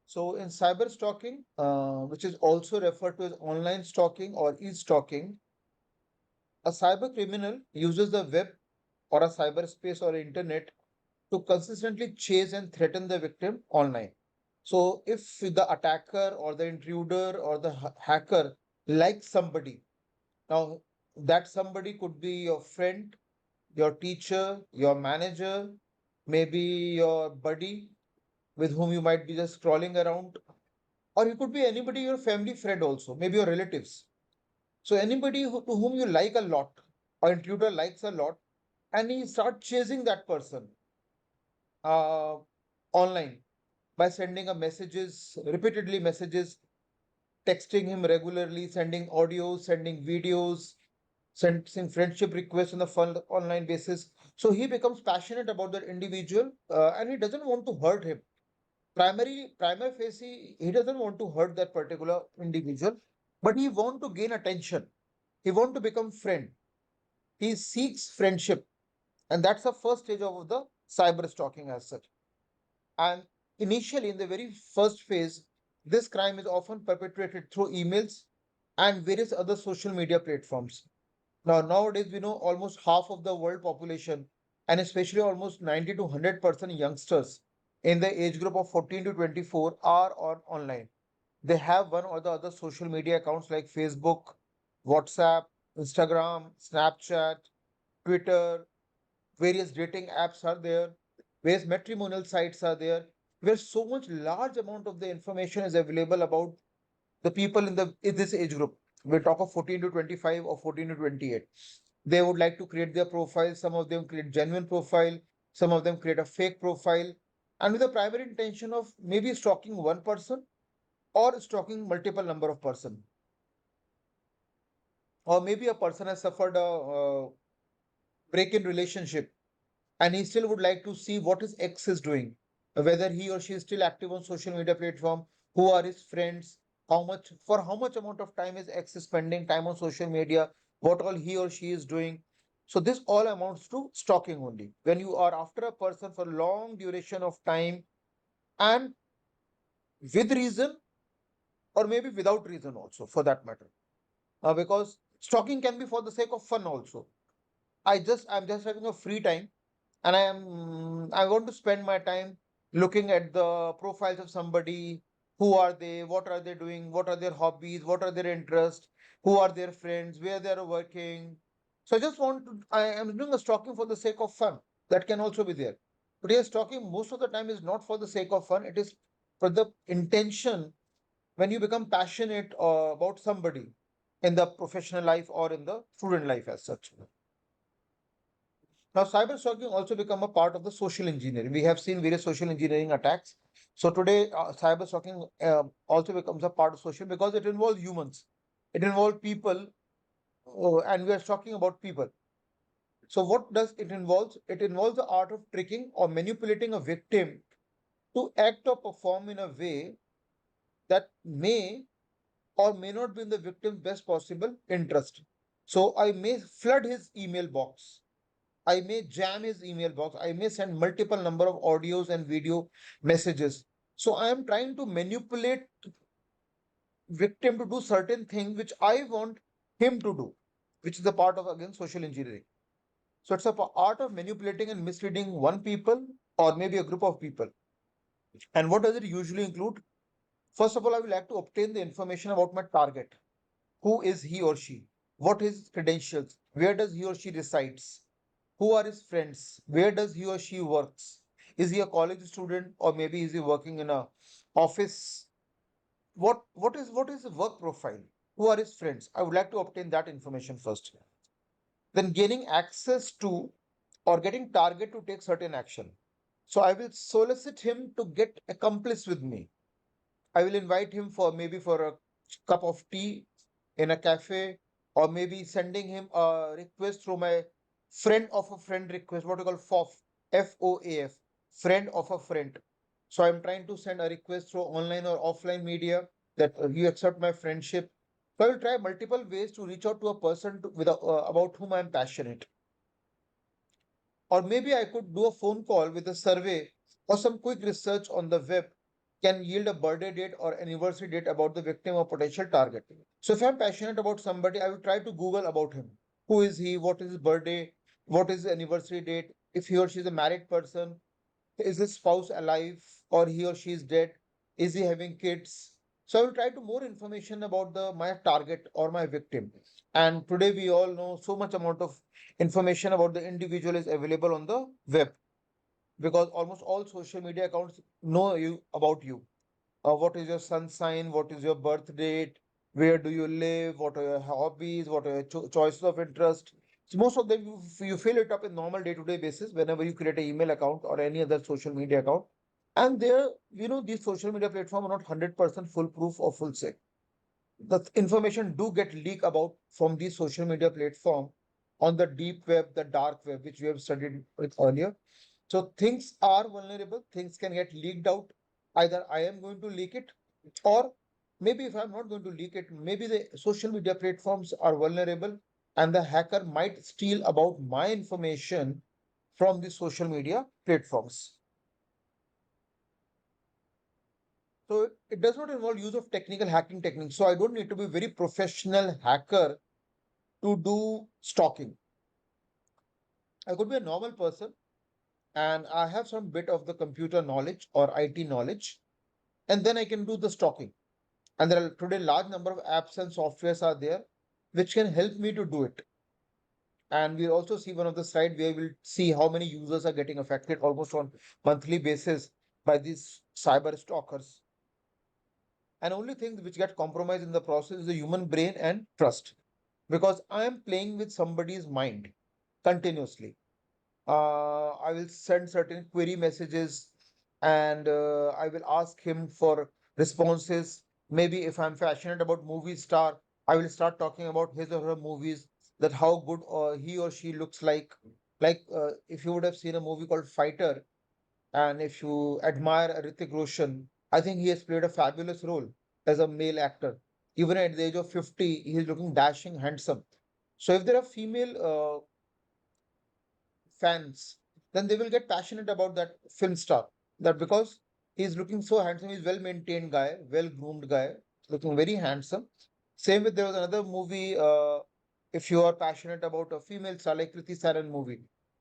So in cyber stalking, which is also referred to as online stalking or e-stalking, a cyber criminal uses the web or a cyberspace or internet to consistently chase and threaten the victim online. So if the attacker or the intruder or the hacker likes somebody, now that somebody could be your friend, your teacher, your manager, maybe your buddy with whom you might be just scrolling around, or it could be anybody, your family friend also, maybe your relatives. So anybody to whom you like a lot, or intruder likes a lot, and he start chasing that person uh, online by sending a messages, repeatedly messages, texting him regularly, sending audios, sending videos, sending friendship requests on the fun online basis. So he becomes passionate about that individual, and he doesn't want to hurt him. Primary facie, he doesn't want to hurt that particular individual, but he want to gain attention. He want to become friend. He seeks friendship, and that's the first stage of the cyber stalking as such. And initially, in the very first phase, this crime is often perpetrated through emails and various other social media platforms. Now, nowadays, we know almost half of the world population, and especially almost 90 to 100% youngsters in the age group of 14 to 24 are on online. They have one or the other social media accounts like Facebook, WhatsApp, Instagram, Snapchat, Twitter, various dating apps are there, various matrimonial sites are there, where so much large amount of the information is available about the people in this age group. We talk of 14 to 25 or 14 to 28. They would like to create their profile. Some of them create genuine profile. Some of them create a fake profile, and with the primary intention of maybe stalking one person or stalking multiple number of person, or maybe a person has suffered a break in relationship and he still would like to see what his ex is doing, whether he or she is still active on social media platform, who are his friends, how much amount of time his ex is spending time on social media, what all he or she is doing. So this all amounts to stalking only. When you are after a person for long duration of time and with reason or maybe without reason also for that matter. Because stalking can be for the sake of fun also. I'm just having a free time and I want to spend my time looking at the profiles of somebody. Who are they? What are they doing? What are their hobbies? What are their interests? Who are their friends? Where they are working? So I just want to. I am doing a stalking for the sake of fun. That can also be there. But yes, stalking most of the time is not for the sake of fun. It is for the intention when you become passionate about somebody in the professional life or in the student life as such. Now, cyber stalking also become a part of the social engineering. We have seen various social engineering attacks. So today, cyber stalking also becomes a part of social because it involves humans. It involves people, and we are talking about people. So what does it involve? It involves the art of tricking or manipulating a victim to act or perform in a way that may or may not be in the victim's best possible interest. So I may flood his email box. I may jam his email box. I may send multiple number of audios and video messages. So I am trying to manipulate victim to do certain things which I want him to do, which is a part of again social engineering. So it's a art of manipulating and misleading one people or maybe a group of people. And what does it usually include? First of all, I would like to obtain the information about my target. Who is he or she? What his credentials? Where does he or she resides? Who are his friends? Where does he or she works? Is he a college student or maybe is he working in a office? What is the work profile? Who are his friends? I would like to obtain that information first. Then gaining access to or getting target to take certain action. So I will solicit him to get accomplice with me. I will invite him for maybe for a cup of tea in a cafe, or maybe sending him a request through my friend of a friend request, what we call FOF, FOAF, friend of a friend. So I'm trying to send a request through online or offline media that you accept my friendship. So I will try multiple ways to reach out to a person about whom I'm passionate. Or maybe I could do a phone call with a survey or some quick research on the web can yield a birthday date or anniversary date about the victim or potential target. So if I'm passionate about somebody, I will try to Google about him. Who is he? What is his birthday? What is his anniversary date? If he or she is a married person, is his spouse alive or he or she is dead? Is he having kids? So I will try to more information about the my target or my victim. And today we all know so much amount of information about the individual is available on the web because almost all social media accounts know you about you. What is your sun sign? What is your birth date? Where do you live? What are your hobbies? What are your choices of interest? So most of them you fill it up in normal day-to-day basis whenever you create an email account or any other social media account. And there, these social media platforms are not 100% foolproof or full safe. The information do get leaked about from these social media platform on the deep web, the dark web, which we have studied with earlier. So things are vulnerable, things can get leaked out. Either I am going to leak it, or maybe if I'm not going to leak it, maybe the social media platforms are vulnerable and the hacker might steal about my information from the social media platforms. So it does not involve use of technical hacking techniques. So I don't need to be very professional hacker to do stalking. I could be a normal person and I have some bit of the computer knowledge or IT knowledge, and then I can do the stalking. And there are today large number of apps and softwares are there which can help me to do it. And we also see one of the slide where we'll see how many users are getting affected almost on monthly basis by these cyber stalkers. And only thing which get compromised in the process is the human brain and trust. Because I am playing with somebody's mind continuously. I will send certain query messages and I will ask him for responses. Maybe if I'm passionate about movie star, I will start talking about his or her movies, that how good he or she looks like. Like if you would have seen a movie called Fighter, and if you admire Hrithik Roshan, I think he has played a fabulous role as a male actor. Even at the age of 50, he is looking dashing, handsome. So if there are female fans, then they will get passionate about that film star. That because he's looking so handsome, he's well maintained guy, well groomed guy, looking very handsome. Same with there was another movie. If you are passionate about a female star, like Kriti Saran movie,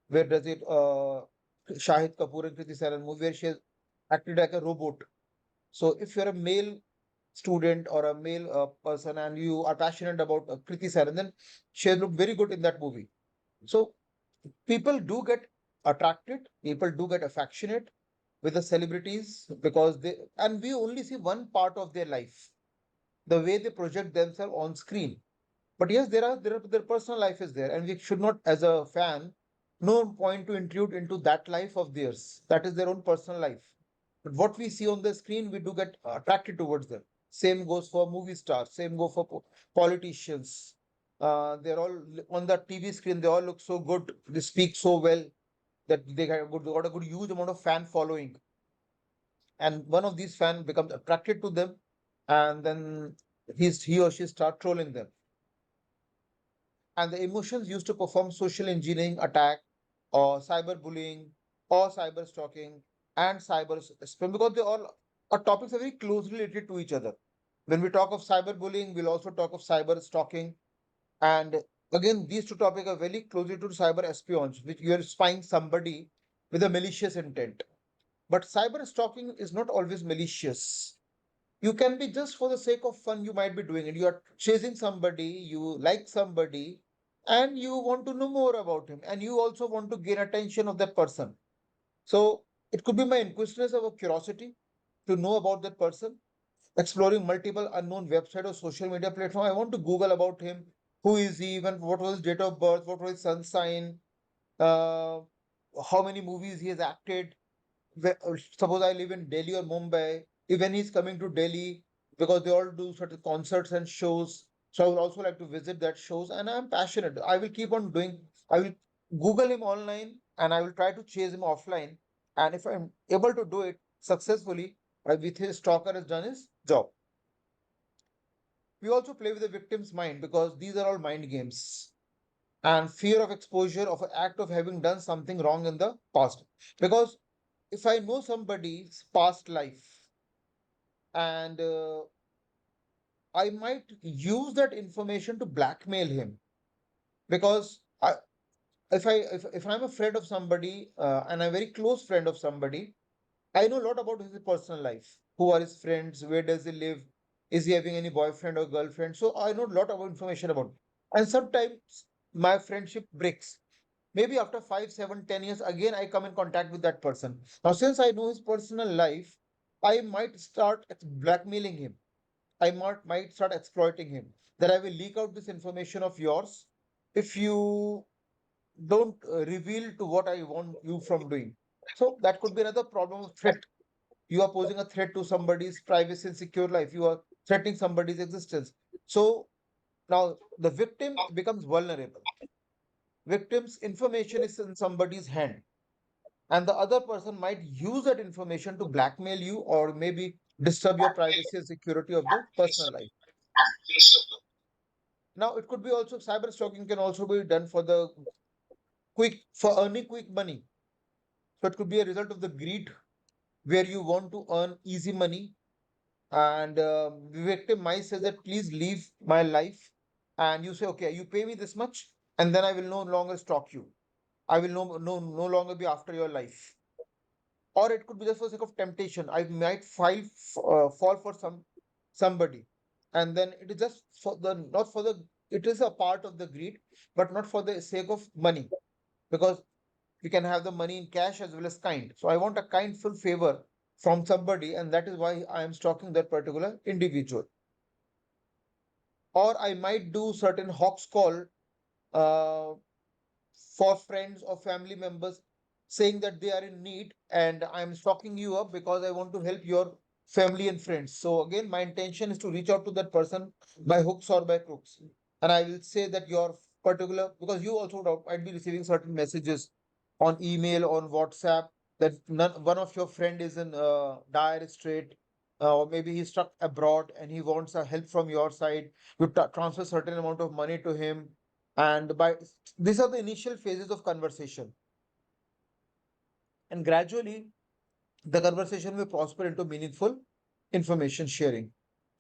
where does it Shahid Kapoor and Kriti Saran movie where she has acted like a robot. So if you're a male student or a male person and you are passionate about Kriti Saran, then she has looked very good in that movie. So people do get attracted, people do get affectionate with the celebrities because they, and we only see one part of their life, the way they project themselves on screen. But yes, their personal life is there, and we should not, as a fan, no point to intrude into that life of theirs. That is their own personal life. But what we see on the screen, we do get attracted towards them. Same goes for movie stars. Same go for politicians. They're all on the TV screen. They all look so good. They speak so well that got a good huge amount of fan following. And one of these fans becomes attracted to them, and then he or she start trolling them, and the emotions used to perform social engineering attack or cyberbullying or cyber stalking and cyber spam, because they all are topics are very closely related to each other. When we talk of cyberbullying, we'll also talk of cyber stalking. And again, these two topics are very closely to cyber espionage, which you are spying somebody with a malicious intent. But cyber stalking is not always malicious. You can be just for the sake of fun, you might be doing it. You are chasing somebody, you like somebody, and you want to know more about him, and you also want to gain attention of that person. So it could be my inquisitiveness of a curiosity to know about that person, exploring multiple unknown website or social media platform. I want to Google about him. Who is he? Even what was his date of birth? What was his sun sign? Uh, how many movies he has acted? Suppose I live in Delhi or Mumbai, if when he's coming to Delhi, because they all do certain concerts and shows. So I would also like to visit that shows, and I'm passionate. I will keep on doing. I will Google him online, and I will try to chase him offline. And if I'm able to do it successfully, with his stalker has done his job. We also play with the victim's mind because these are all mind games and fear of exposure of an act of having done something wrong in the past. Because if I know somebody's past life, and I might use that information to blackmail him because if I'm a friend of somebody and I'm a very close friend of somebody, I know a lot about his personal life. Who are his friends? Where does he live? Is he having any boyfriend or girlfriend? So I know a lot of information about. And sometimes my friendship breaks. Maybe after 5, 7, 10 years, again I come in contact with that person. Now, since I know his personal life, I might start blackmailing him. I might start exploiting him. That I will leak out this information of yours if you don't reveal to what I want you from doing. So that could be another problem of threat. You are posing a threat to somebody's privacy and secure life. You are threatening somebody's existence. So now the victim becomes vulnerable. Victim's information is in somebody's hand, and the other person might use that information to blackmail you or maybe disturb your privacy and security of the personal life. Now, it could be also cyber stalking can also be done for the for earning quick money. So it could be a result of the greed where you want to earn easy money, and the victim might say that please leave my life, and you say okay, you pay me this much, and then I will no longer stalk you. I will no longer be after your life. Or it could be just for sake of temptation. I might fall for somebody, and then it is just for the not for the it is a part of the greed, but not for the sake of money, because we can have the money in cash as well as kind. So I want a kindful favor from somebody, and that is why I am stalking that particular individual. Or I might do certain hawks call uh, for friends or family members saying that they are in need, and I'm stalking you up because I want to help your family and friends. So again, my intention is to reach out to that person by hooks or by crooks. And I will say that your particular, because you also might be receiving certain messages on email, on WhatsApp, that one of your friend is in dire strait, or maybe he's stuck abroad and he wants a help from your side. You transfer certain amount of money to him, and by these are the initial phases of conversation, and gradually the conversation will prosper into meaningful information sharing.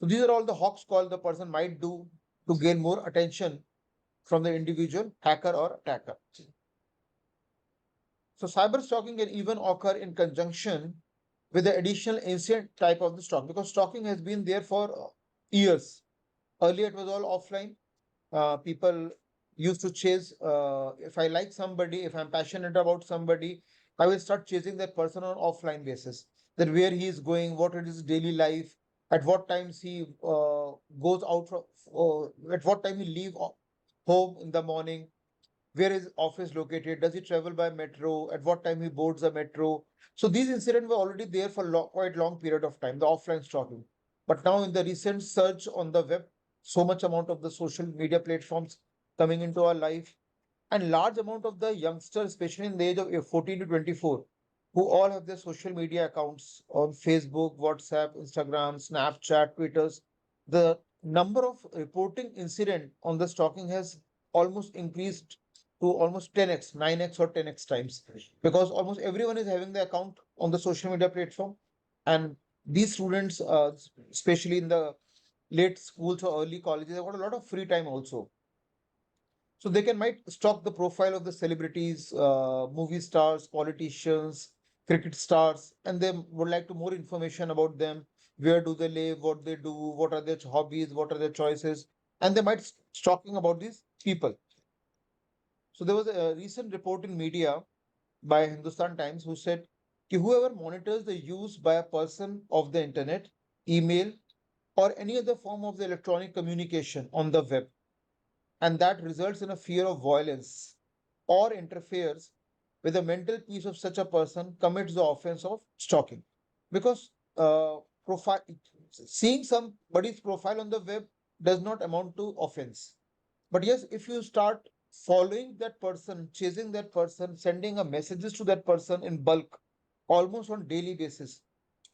So these are all the hawks call the person might do to gain more attention from the individual hacker or attacker. So cyber stalking can even occur in conjunction with the additional incident type of the stalk, because stalking has been there for years. Earlier it was all offline. People used to chase. If I like somebody, if I'm passionate about somebody, I will start chasing that person on offline basis. That where he is going, what is his daily life, at what times he goes out from, at what time he leave home in the morning, where is office located, does he travel by metro, at what time he boards the metro. So these incidents were already there for quite long period of time, the offline stalking. But now in the recent surge on the web, so much amount of the social media platforms coming into our life, and large amount of the youngsters, especially in the age of 14 to 24, who all have their social media accounts on Facebook, WhatsApp, Instagram, Snapchat, Twitters. The number of reporting incident on the stalking has almost increased to almost 10x, 9x or 10x times, because almost everyone is having the account on the social media platform. And these students, especially in the late schools or early colleges, have got a lot of free time also, so they can might stalk the profile of the celebrities, movie stars, politicians, cricket stars, and they would like to more information about them. Where do they live? What they do? What are their hobbies? What are their choices? And they might stalking about these people. So there was a recent report in media by Hindustan Times who said कि whoever monitors the use by a person of the internet, email, or any other form of the electronic communication on the web, and that results in a fear of violence or interferes with the mental peace of such a person, commits the offense of stalking. Because profile seeing somebody's profile on the web does not amount to offense. But yes, if you start following that person, chasing that person, sending a messages to that person in bulk, almost on daily basis,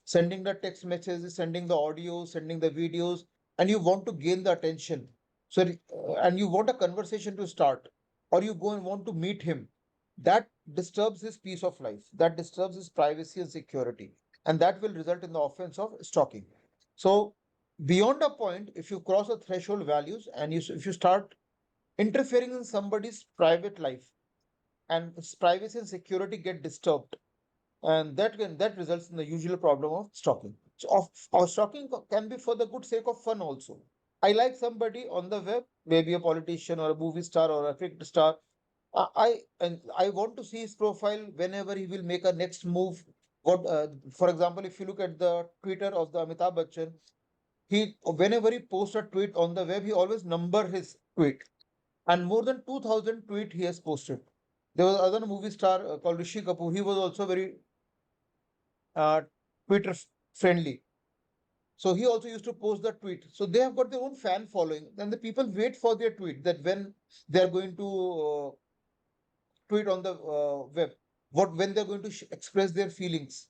sending the text messages, sending the audio, sending the videos, and you want to gain the attention. So, and you want a conversation to start, or you go and want to meet him, that disturbs his peace of life, that disturbs his privacy and security, and that will result in the offense of stalking. So beyond a point, if you cross a threshold values and if you start interfering in somebody's private life and its privacy and security get disturbed, and that results in the usual problem of stalking. So stalking can be for the good sake of fun also. I like somebody on the web, maybe a politician or a movie star or a cricket star. I want to see his profile whenever he will make a next move. What, for example, if you look at the Twitter of the Amitabh Bachchan, he whenever he posts a tweet on the web, he always number his tweet, and more than 2,000 tweet he has posted. There was another movie star called Rishi Kapoor. He was also very uh, Twitter friendly. So he also used to post the tweet. So they have got their own fan following. Then the people wait for their tweet that when they are going to tweet on the web, what when they're going to express their feelings,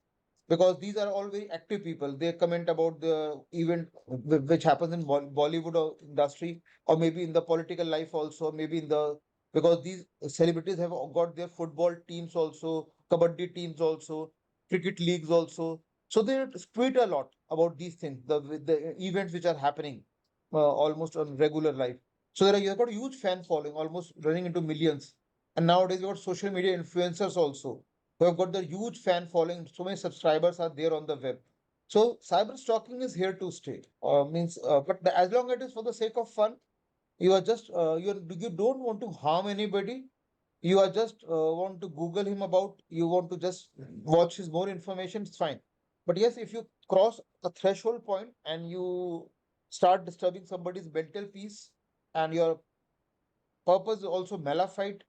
because these are all very active people. They comment about the event which happens in Bollywood or industry, or maybe in the political life also, maybe in the, because these celebrities have got their football teams also, kabaddi teams also, cricket leagues also. So they tweet a lot about these things, the events which are happening almost on regular life. So you've got a huge fan following, almost running into millions. And nowadays, you've got social media influencers also who have got the huge fan following. So many subscribers are there on the web. So cyber stalking is here to stay. But as long as it is for the sake of fun, you are just you don't want to harm anybody. You are just want to Google him about. You want to just watch his more information. It's fine. But yes, if you cross a threshold point and you start disturbing somebody's mental peace, and your purpose is also malafide,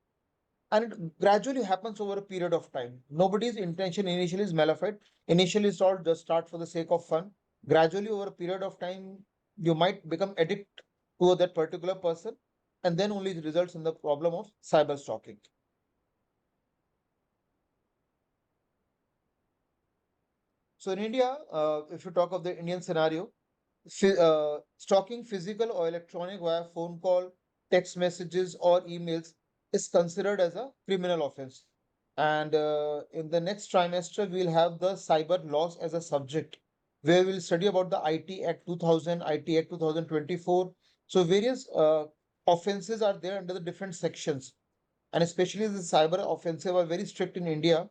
and it gradually happens over a period of time. Nobody's intention initially is malafide. Initially, it's all just start for the sake of fun. Gradually, over a period of time, you might become addict to that particular person, and then only it results in the problem of cyber stalking. So in India, if you talk of the Indian scenario, stalking physical or electronic via phone call, text messages, or emails is considered as a criminal offense. And in the next trimester, we'll have the cyber laws as a subject, where we'll study about the IT Act 2000, IT Act 2024. So various offenses are there under the different sections, and especially the cyber offensive are very strict in India.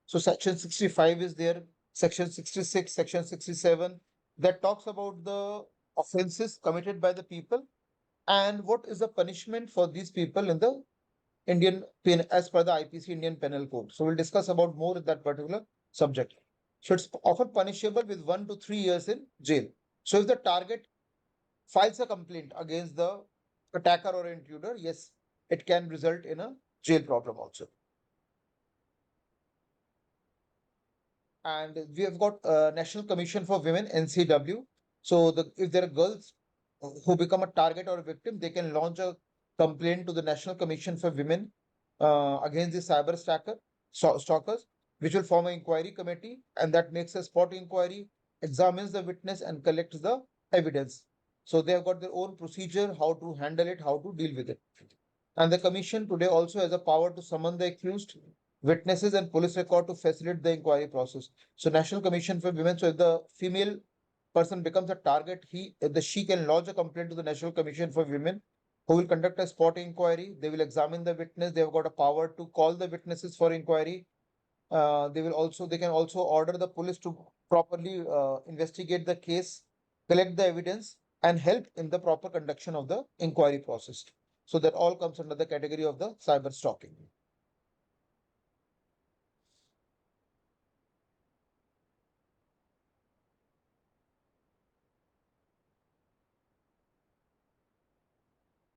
So section 65 is there, section 66, section 67, that talks about the offenses committed by the people and what is the punishment for these people in the Indian as per the IPC Indian Penal Code. So we'll discuss about more in that particular subject. So it's often punishable with 1 to 3 years in jail. So if the target files a complaint against the attacker or intruder, yes, it can result in a jail problem also. And we have got National Commission for Women (NCW). So if there are girls who become a target or a victim, they can launch a complaint to the National Commission for Women against the cyber stalkers, which will form an inquiry committee, and that makes a spot inquiry, examines the witness, and collects the evidence. So they have got their own procedure, how to handle it, how to deal with it. And the commission today also has a power to summon the accused, witnesses, and police record to facilitate the inquiry process. So National Commission for Women. So if the female person becomes a target, she can lodge a complaint to the National Commission for Women, who will conduct a spot inquiry. They will examine the witness. They have got a power to call the witnesses for inquiry. They can also order the police to properly investigate the case, collect the evidence, and help in the proper conduction of the inquiry process. So that all comes under the category of the cyber stalking.